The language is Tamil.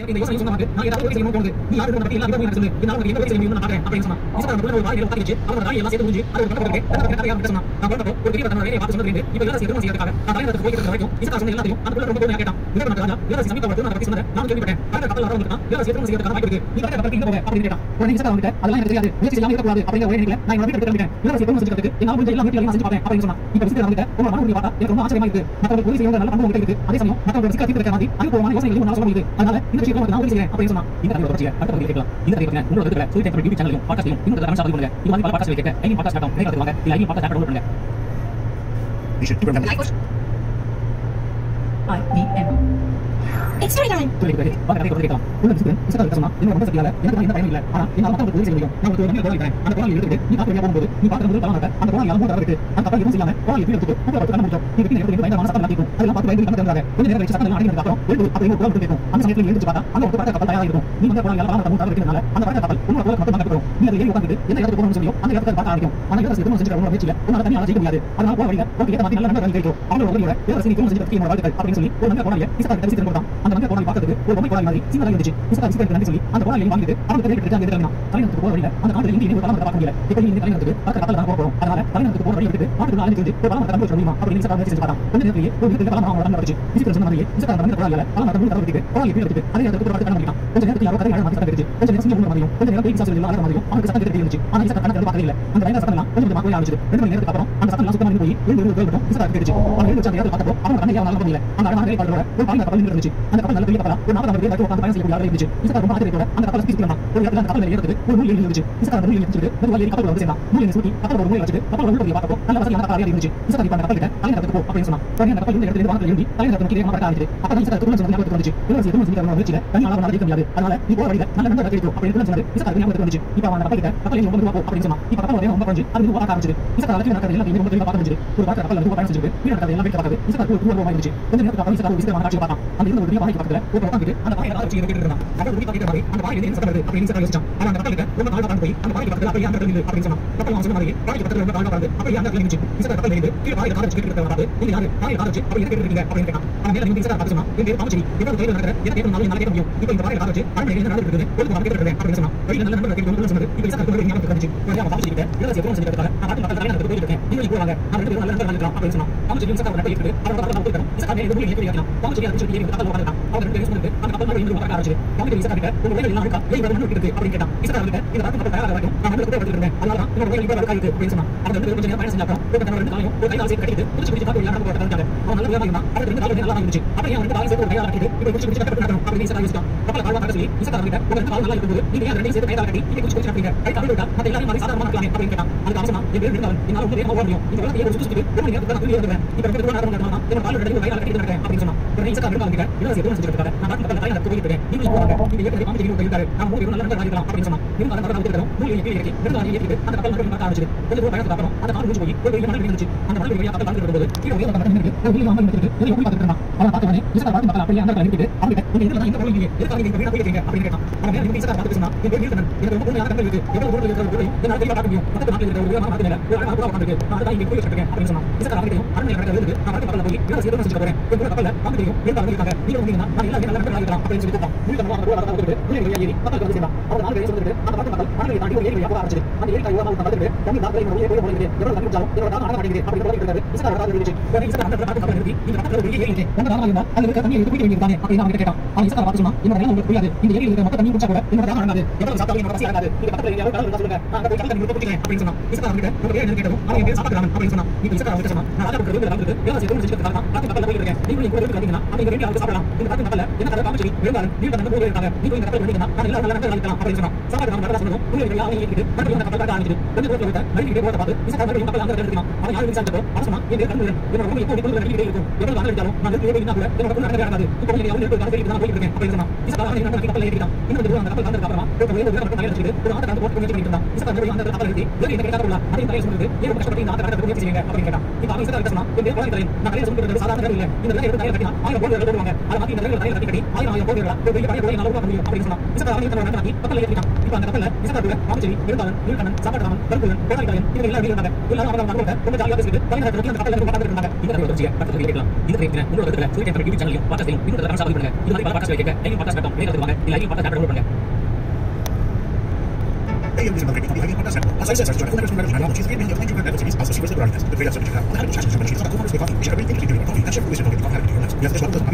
இந்த யோசனை சொன்னாங்க நான் ஏதாவது செய்யணும் தோணுது நீ யாரு பத்தி எல்லா விதமும் சொல்லு என்னால உங்களுக்கு என்ன செய்ய முடியும்னு நான் பாக்குறேன் அப்படின்னு சொன்னா இசை ஒரு வாயில உட்கார்ந்து வச்சு அவரோட தாய் எல்லாம் சேர்த்து முடிஞ்சு அது ஒரு கட்டப்பட்டு கட்டப்பட்டு சொன்னா நான் பார்த்தப்போ ஒரு பெரிய தன்னோட வேலையை பார்த்து சொன்னது இப்போ எல்லாம் சேர்த்து செய்யறதுக்காக நான் தலையில போய் இருக்கிற வரைக்கும் இசை சொன்ன எல்லாத்தையும் அதுக்குள்ள ரொம்ப பொறுமையா கேட்டான் இதை நான் ராஜா எல்லாம் சமீப வரது நான் பத்தி சொன்னேன் நான் கேள்விப்பட்டேன் அந்த கப்பல் வரவங்க தான் எல்லாம் சேர்த்து செய்யறதுக்காக வாய்ப்பு இருக்கு நீ கரெக்டா பத்தி போங்க அப்படின்னு கேட்டான் உடனே இசை வந்துட்டு அதெல்லாம் எனக்கு தெரியாது முயற்சி செய்யாம இருக்கக்கூடாது அப்படிங்கிற ஒரே நிலையில நான் வீட்டுக்கு கிளம்பிட்டேன் எல்லாம் சேர்த்து செஞ்சுக்கிறதுக்கு என்னால முடிஞ்ச எல்லா வீட்லயும் செஞ்சு பார்ப்பேன் அப்படின்னு சொன்னா இப்ப விசிட் வந்துட்டு உங்க மனசுல பார்த்தா எனக்கு ரொம்ப ஆச்சரியமா இருக்கு மத்தவங்க உதவி செய்யற நல்ல பண்பு இருக்கு அதே சமயம் மத்தவங்க விசிட் தீர்க்கிற மாதிரி அனுபவமான யோசனைகளை உன்னால சொல்ல முடியுது அதனால இந்த விஷயத்தை நான் உதவி செய்யறேன் அப்படின்னு சொன்னா இந்த கதையோட தொடர்ச்சியை அடுத்த பகுதியில் கேட்கலாம் இந்த கதையை பத்தி உங்களோட இருக்கிற சூரிய யூடியூப் சேனலையும் பாட்காஸ்டையும் இன்னொரு கமெண்ட்ஸ் ஆக பண்ணுங்க இது மாதிரி பல பாட்காஸ்ட் கேட்க ஐ பாட்காஸ்ட் டாட் காம் வாங்க இல்ல ஐ பாட்காஸ்ட் டவுன்லோட் பண்ணுங்க It's story time. வாங்க கதை கேட்கலாம் உள்ள விசிட் இசை சொன்னா என்னோட சக்தியால எனக்கு எந்த பயனும் இல்ல ஆனா என்னால மத்தவங்களுக்கு உதவி செய்ய முடியும் நான் ஒரு நம்பிக்கை தோல்விக்கிறேன் அந்த கோணம் எடுத்து நீ பாத்து போகும்போது நீ பாக்குற முதல் பலனாக அந்த கோணம் யாரும் போட இருக்கு அந்த கப்பல் எதுவும் செய்யாம கோணம் எப்படி எடுத்து கூப்பிட கண்ண முடியும் நீ வெட்டி எடுத்து பயங்கரமான சத்தம் நடக்கும் அதெல்லாம் பார்த்து பயந்து கண்ண கொஞ்ச நேரம் வச்சு சத்தம் அடிக்கிறதுக்கு அப்புறம் எழுந்து அப்படி ஒரு கோணம் கேட்கும் அந்த சமயத்துல எழுந்து பார்த்தா அங்க ஒரு கப்பல் தயாரா இருக்கும் நீ வந்து கோணம் யாரும் மூணு இருக்கிறதுனால அந்த பறக்க கப்பல் உன்னோட கோணம் மட்டும் நடக்கும் நீ அதை ஏறி உட்கார்ந்து எந்த இடத்துக்கு போகணும்னு சொல்லியோ அந்த இடத்துக்கு பார்க்க ஆரம்பிக்கும் ஆனா இடத்துல எதுவும் செஞ்சுட்டு உன்னோட முயற்சியில உன்னால தனியாக ஜெயிக்க முடியாது அதனால போக வழியில ஒரு ஏத்த மாதிரி நல்ல நண்பர்கள் கிடைக்கும் அவங்களோட உதவியோட இடத்துல நீ செஞ்சு என்னோட வாழ்க்கை அப்படின்னு சொல்லி ஒரு நல்ல கோணம் இசை தரிசி திரும்ப அந்த நல்ல கோணம் பார்க்கிறதுக்கு ஒரு பொம்மை கோணம் மாதிரி சின்னதாக இருந்துச்சு இசை நன்றி சொல்லி அந்த கோணம் வாங்கிட்டு அவங்க கிடைக்க எடுத்து தலைநகரத்துக்கு போக வழியில அந்த காலத்துல இங்கே ஒரு பலம் பார்க்க முடியல இப்ப நீ தலைநகரத்துக்கு பக்க கப்பல் தான் போறோம் அதனால தலைநகரத்துக்கு போற வழி எடுத்து நாட்டுக்கு நாளைக்கு வந்து ஒரு பலம் கண்டு முடியுமா அப்படின்னு இசை செஞ்சு பார்த்தான் கொஞ்ச நேரத்திலேயே ஒரு வீட்டுக்கு பலம் அவங்க நடந்துச்சு இசை சொன்ன மாதிரி இசை நடந்து போறாங்க பலம் நடந்து தரத்துக்கு கோணம் எப்படி எடுத்து அதே இடத்துக்கு ஒரு கண்ண முடியும் கொஞ்ச நேரத்துல யாரோ கதை மாதிரி கட்டிச்சு கொஞ்ச நேரம் சின்ன மாதிரியும் கொஞ்ச நேரம் பேசி சாப்பிட்டு எல்லாம் மாதிரியும் அவங்களுக்கு சத்தம் கேட்டு இருந்துச்சு ஆனா இசை கண்ணை பார்க்கவே இல்லை அந்த பயங்கர சத்தம் எல்லாம் கொஞ்சம் கொஞ்சமா போய் ஆரம்பிச்சு 2 மணி நேரத்துக்கு அப்புறம் அந்த சத்தம் எல்லாம் சுத்தமா போய் எழுந்து கேட்டும் இசை கேட்டுச்சு அவங்க எழுந்து அந்த இடத்துல பார்த்தப்போ அவங்க கண்ணை யாரும் பண்ணல அந்த அழகான கப்பலோட ஒரு பாய் கப்பல் இருந்துச்சு அந்த கப்பல் நல்ல பெரிய கப்பலா ஒரு 40 பேர் உட்கார்ந்து பயணம் செய்யக்கூடிய ஆளு இருந்துச்சு இசை ரொம்ப ஆச்சரியத்தோட அந்த கப்பலை சுத்தி இருந்தான் ஒரு இடத்துல அந்த கப்பல் ஏறதுக்கு ஒரு நூல் இருந்துச்சு இசை அந்த நூல் இருந்துச்சு ஒரு வழியில கப்பல் வந்து சேர்ந்தான் நூல் சுத்தி கப்பல் ஒரு நூல் வச்சுட்டு கப்பல் உள்ள போய் பார்த்தப்போ நல்ல வசதியான கப்பல் இருந்துச்சு இசை அந்த கப்பல் கிட்ட தலைநகரத்துக்கு போ அப்படின்னு சொன்னா உடனே அந்த கப்பல் இந்த இடத்துல வாங்க எழுதி தலைநகரத்துக்கு கீழே மாட்ட ஆரம்பிச்சு அப்ப இசை துள்ள சொன்ன ஞாபகத்துக்கு வந்துச்சு இவங்க எதுவும் செஞ்சு முயற்சியில தனியால அவனால ஜெயிக்க முடியாது அதனால நீ போற வழியில நல்ல நண்பர் கிடைக்கும் அப்படின்னு சொன்னாரு இசை ஞாபகத்துக்கு வந்துச்சு இப்ப அவன் கப்பல் கிட்ட கப்பல் ரொம்ப தூரம் போ அப்படின்னு சொன்னா இப்ப கப்பல் ரொம்ப கொஞ்சம் அது ஓட ஆரம்பிச்சு இசை கப்பல் நடக்கிறது எல்லாத்தையும் ரொம்ப தெளிவா பார்க்க முடிஞ்சு ஒரு வாட்டர் கப்பல் ரொம்ப பயணம் செஞ்சு வீடு நடக்கிறது எல்லாம் வீட்டு பார்க்குது இசை கப்பல் தூரம் போயிடுச்சு கொஞ்ச நேரத்துக்கு அப்புறம் இசை விசிட் காட்சி பார்த்தான் அந்த இருந்த ஒரு பெரிய பாய்க்கு பக்கத்துல ஒரு உட்கார்ந்து அந்த பாயை ஆரம்பிச்சு கேட்டு இருந்தான் கப்பல் உருவி பார்க்கிற மாதிரி அந்த பாய் என்ன சத்தம் அப்படின்னு இசை யோசிச்சான் ஆனா அந்த கப்பலுக்கு ரொம்ப நாளா போய் அந்த பாய்க்கு பக்கத்துல அப்படியே அந்த இடத்துல அப்படின்னு சொன்னான் கப்பல் சொன்ன மாதிரி பாய்க்கு பக்கத்துல ரொம்ப நாளா வந்து அப்படியே அந்த இடத்துல இருந்துச்சு இசை கப்பல் இருந்து கீழே பாயை ஆரம்பிச்சு கேட்டு இருந்தாரு நீங்க யாரு பாயை ஆரம்பிச்சு அப்படி என்ன கேட்டு இருக்கீங்க அப்படின்னு கேட்டான் அவன் மேல இருந்து இசை பார்த்து சொன்னா என் பேர் பாமச்சி எவ்வளவு கையில நடக்கிற என்ன கேட்கணும் நாளை கேட்க முடியும் இப்போ இந்த பாயை ஆரம்பிச்சு அரண்மனை என்ன நடந்துட்டு இருக்கு ஒரு கேட்டு இருக்கேன் அப்படின்னு சொன்னா கையில நல்ல நண்பர் கேட்டு சொன்னது இப்போ இசை கப்பல் ஞாபகம் வந்துச்சு நான் பாமச்சி கிட்ட இதெல்லாம் சேர்த்து செஞ்சிருக்காங்க நான் பாட்டு பக்கத்துல நடந்து போயிட்டு இருக்கேன் நீங்க போவாங்க நான் ரெண்டு பேரும் நல்ல நண்பர் நினைக்கலாம் அப்படின்னு சொன்னா பாமச்சி இசை கப்பல் இருக்கு அவன் கப்பல் போயிட்டு இசை கப்பல் எதுவும் ஏறி வைக்கலாம் பாமச்சி அதை சொல்லி கப்பல் உட்கார்ந்தான் அவன் ரெண்டு பேரும் வந்து அந்த கப்பல் இருந்து உட்கார ஆரம்பிச்சு பாமச்சி இசை கிட்ட ஒரு வேலை எல்லாம் இருக்கா ஏன் இவன் இருக்கு அப்படின்னு கேட்டான் இசை கிட்ட இந்த ராத்திரி கப்பல் தயாரா இருக்கும் நான் வந்து கூட இருக்கேன் அதனால தான் என்னோட வேலை இப்ப இருக்கு அப்படின்னு சொன்னா அவன் ரெண்டு பேரும் கொஞ்சம் நேரம் பயணம் செஞ்சாங்க ஒரு ரெண்டு காலையும் ஒரு கையால சேர்த்து கட்டிட்டு புடிச்சு புடிச்சு பாத்து யாரும் போட்டு தந்தாங்க அவன் நல்ல வேலை இருந்தான் அது ரெண்டு காலையும் நல்லா இருந்துச்சு அப்ப ஏன் ரெண்டு காலையும் சேர்த்து கையால கட்டிட்டு இப்ப புடிச்சு புடிச்சு கட்டி நடக்கணும் அப்படின்னு இசை யோசிச்சான் கப்பல் கால்வா கட்ட சொல்லி இசை கிட்ட ஒரு ரெண்டு கால் நல்லா இருக்கும்போது நீங்க ஏன் ரெண்டையும் சேர்த்து கையால கட்டி இப்ப புடிச்சு புடிச்சு கட்டிங்க கை கால் விட்டா மத்த எல்லாரும் மாதிரி சாதாரணமா நடக்கலாமே அப்படின்னு கேட்டான் அதுக்கு அவன் சொன்னா என் பேர் இருந்தாலும் என்னால ரொம்ப வேகமா ஓட முடியும் இந்த வேலையை ஒரு சுத்தி ஒரு மணி நேரத்துக்கு நான் துள்ளி ஏறுவேன் இப்ப ரெண்டு தூரம் நடக்கணும் என்னோட கால் ரெண்டு கையால கட்டி நடக்கிறேன் அப்படின்னு சொன்னா உடனே இசை கிட்ட கிட்ட இதெல்லாம் சேர்த்து செஞ்சிருக்காங்க நான் பாட்டு கப்பல் கையால போயிட்டு இருக்கேன் நீங்க போறாங்க நீங்க ஏற்கனவே பாமச்சி கிட்ட இருக்காரு நான் மூணு நல்ல நண்பர் ஆகிக்கலாம் அப்படின்னு சொன்னா நீங்க அந்த கப்பல் விட்டுறோம் நூல் கீழே இறக்கி ரெண்டு கால் ஏறிட்டு அந்த கப்பல் நடக்க ஆரம்பிச்சு கொஞ்சம் தூரம் பயணத்துக்கு அப்புறம் அந்த கால் முடிஞ்சு போய் ஒரு பெரிய மணல் இருந்துச்சு அந்த மணல் வழியா கப்பல் நடந்து போகுது கீழே உயர கப்பல் நின்று ஒரு வீல் அமல் நிறுத்திட்டு எதை எப்படி பார்த்துட்டு இருந்தான் அவன் பார்த்தவனே இசை பார்த்து மக்கள் அப்படியே அந்த கப்பல் நிறுத்திட்டு அவனுக்கு நீங்க எதுல இந்த கோயில் எதுக்காக நீங்க வீணா போயிட்டீங்க அப்படின்னு கேட்டான் அவன் மேல இசை பார்த்து சொன்னா இந்த வீடு எனக்கு ரொம்ப பொண்ணு யாரும் இருக்கு எவ்வளவு தூரம் இருக்கிற ஒரு என்னால தெளிவா பார்க்க முடியும் பக்கத்து நாட்டில் இருக்கிற ஒரு வீரமான நாட்டில ஒரு அழகான கூட உட்கார்ந்து நான் அதுதான் இங்க போய் வச்சிருக்கேன் அப்படின்னு சொன்னா இசை பார்த்துட்டு அரண்மனை நடக்கிறது நான் கப்பல்ல போய் வேற சேர்த்து செஞ்சு போறேன் ஒரு கப்பல்ல பார்த்து தெரியும் வீரமா இருக்காங்க நீங்க வந்தீங்கன்னா நான் எல்லாரும் நல்ல நண்பர்களா இருக்கலாம் அப்படின்னு சொல்லி கூப்பிட்டான் வீடு நம்ம கூட நடந்து போயிட்டு வீடு ஏறி கப்பல் வந்து சேர்ந்தான் அவன் நாலு பேர் சொல்லிட்டு அந்த பக்கத்து மக்கள் அரண்மனை தாண்டி ஒரு ஏரி வழியா போக ஆரம்பிச்சு அந்த ஏரி கையோட வந்து நடந்து தண்ணி தாக்கலை ஒரு போய் போயிட்டு எவ்வளவு தண்ணி குடிச்சாலும் என்னோட தாகம் அடங்க மாட்டேங்குது அப்படின்னு சொல்லிட்டு இசை நடந்து இருந்துச்சு உடனே இசை அந்த கப்பல் நிறுத்தி இந்த கப்பல் ஒரு ஏரி இருக்கு உங்க தாகம் இருந்தா அதுல இருக்க தண்ணி எடுத்து குடிக்க வேண்டியது அப்படின்னு அவன் கேட்டான் அவன் இசை பார்த்து சொன்னா என்னோட நிலம் உங்களுக்கு புரியாது இந்த ஏரியில் இருக்கிற மொத்த தண்ணி குடிச்சா கூட என்னோட தாகம் அடங்காது எவ்வளவு சாப்பிட்டாலும் என்னோட பசி அடங்காது இந்த பக்கத்துல யாரோ கடல் சொல்லுங்க நான் அந்த கடல் தண்ணி குடிக்கிறேன் அப்படின்னு சொன்னா இசை அவர்கிட்ட ஒரு ஏரி கேட்டதும் அவன் என் பேர் சாப்பிடுறான் அப்படின்னு சொன்னா இப்ப இசை அவர்கிட்ட சொன்னா நான் ராஜா கொடுத்து வந்து வேலை செய்து செஞ்சுட்டு இருக்காங்க காத்து கப்பல்ல போய் இருக்கேன் நீங்க கூட வீட்டுக்கு வந்தீங்கன்னா அவங்க ரெண்டு ஆளு சாப்பிடலாம் இந்த காத்து கப்பல்ல என்ன கதை காமிச்சு வேண்டாம் நீங்க அந்த போய் இருக்காங்க நீங்க இந்த கப்பல் வந்தீங்கன்னா நான் எல்லாரும் நல்ல நண்பர்களா இருக்கலாம் அப்படின்னு சொன்னா சாப்பாடு நம்ம கடலை சொல்லணும் உங்களுக்கு யாரும் ஏறிட்டு மறுபடியும் அந்த கப்பல் காட்ட ஆரம்பிச்சு கொஞ்சம் தூரத்துல விட்ட நடிக்கிட்டே போறத பார்த்து இசை மறுபடியும் கப்பல் அங்க எடுத்துக்கலாம் அவன் யாரும் விசாரிச்சப்போ அவன் சொன்னா என் பேர் கண்ணுடன் என்னோட ரொம்ப எப்போ எப்போது நடிக்கிட்டே இருக்கும் எவ்வளவு வாங்க எடுத்தாலும் நான் நிறுத்தி ஓடினா கூட என்னோட கப்பல் நடக்கவே ஆகாது இப்போ நீங்க யாரும் நிறுத்தி நான் போயிட்டு இருக்கேன் அப்படின்னு சொன்னா இசை அவன் கப்பல் ஏறிட்டான் இன்னும் அந்த கப்பல் காந்ததுக்கு அப்புறமா ஒரு வேலை கப்பல் மேல வச்சுட்டு ஒரு ஆட்ட போட்டு முயற்சி பண்ணிட்டு இருந்தான் இசை மறுபடியும் அந்த கப்பல் ஏறி வேற என்ன கேட்டாலும் அதையும் தலையை சொல்லிட்டு ஏன் கஷ்டப்பட்டு இந்த ஆட்ட முயற்சி செய்யுங்க அப்படின்னு கேட்டான் இப்போ அவன் இசை சொன்னா என் பேர் குழந்தை நான் தலையை சொல்லிட்டு சாதாரண இல்ல இந்த வேலை எடுத்து தலையை கட்டினா 1000 போட்டு போடுவாங்க அதை மாத்தி இந்த வேலை தலையை கட்டி 1000 போடுறா ஒரு பெரிய பழைய கோயில் நல்லா முடியும் அப்படின்னு சொன்னா இசை அவன் தன்னோட நடத்தி கப்பல் ஏறிட்டான் இப்போ அந்த கப்பல்ல இசை கூட பாமச்சி இருந்தாலும் நீலகண்ணன் சாப்பாடு கருப்புடன் கோடாலிக்காயன் இவங்க எல்லாரும் இருந்தாங்க எல்லாரும் அவங்க அவங்களோட ரொம்ப ஜாலியா பேசிட்டு தலைநகரத்துல அந்த கப்பல்ல பார்த்துட்டு இருந்தாங்க இந்த கதையோட தொடர்ச்சியை அடுத்த வீடியோல கேட்கலாம் இது கேட்கலாம் உங்களோட சூரிய யூடியூப் சேனலையும் பாட்காஸ்டையும் இன்னொரு தடவை சப்ஸ்கிரைப் பண்ணுங்க இது மாதிரி பல பாட்காஸ்ட் கேட்க பாட்காஸ்ட் வெளியே கத்துவாங்க இல்ல ஐடி பார்த்தா டவுன்லோட் பண்ணுங்க. Hey, this is another great copy. As I said, Sergeant, full personal management knowledge is great. Many of the series also super broadcast. The great subject. The great challenge. She has a co-host with coffee. She had a great thing to do with coffee. And she has a great coffee. We have this one.